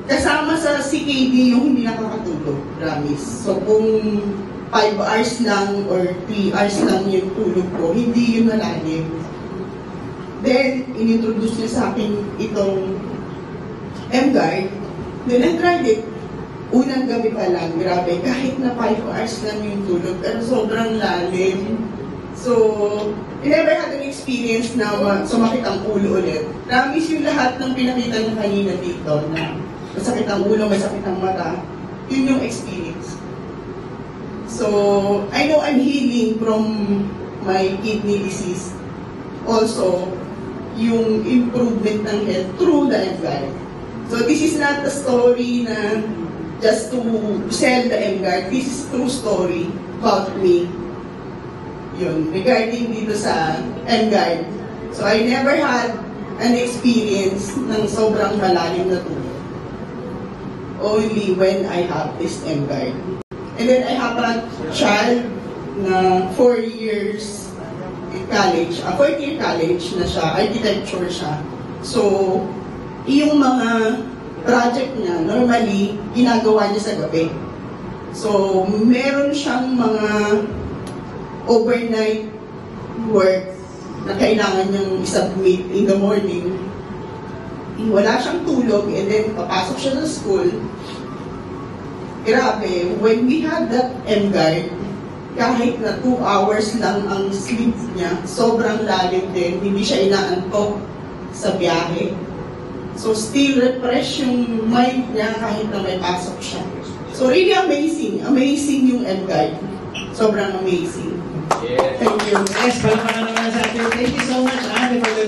kasama sa CKD yung hindi nakakatulog, promise. So kung 5 hours lang or 3 hours lang yung tulog ko, hindi yun malalim. Then, inintroduce niya sa akin itong M-Guard. Then I tried it. Unang gabi pa lang, grabe, kahit na 5 hours lang yung tulog, pero sobrang lalim. So, I never had an experience na sumakit ang ulo ulit. Promise yung lahat ng pinakita niyo kanina dito na masakit ang ulo, masakit ang mata, yun yung experience. So, I know I'm healing from my kidney disease. Also, yung improvement ng health through the M-Guard. So, this is not a story na just to sell the M-Guard. This is true story about me. Yun, regarding dito sa M-Guard. So, I never had an experience ng sobrang malalim na tulog. Only when I have this M-Guard. And then I have a child na 4 years in college, 4th year college na siya, architecture siya. So, yung mga project niya, normally, ginagawa niya sa gabi. So, meron siyang mga overnight work na kailangan niyang i-submit in the morning. Wala siyang tulog, and then papasok siya sa school. Grabe, when we had that M-Guard, kahit na 2 hours lang ang sleep niya, sobrang lalim din, hindi siya inaantok sa biyahe. So still refresh yung mind niya kahit na may pasok siya. So really amazing, amazing yung M-Guard. Sobrang amazing. Yes. Thank you. Yes, palamakan naman sa atin. Thank you so much, Ate, for the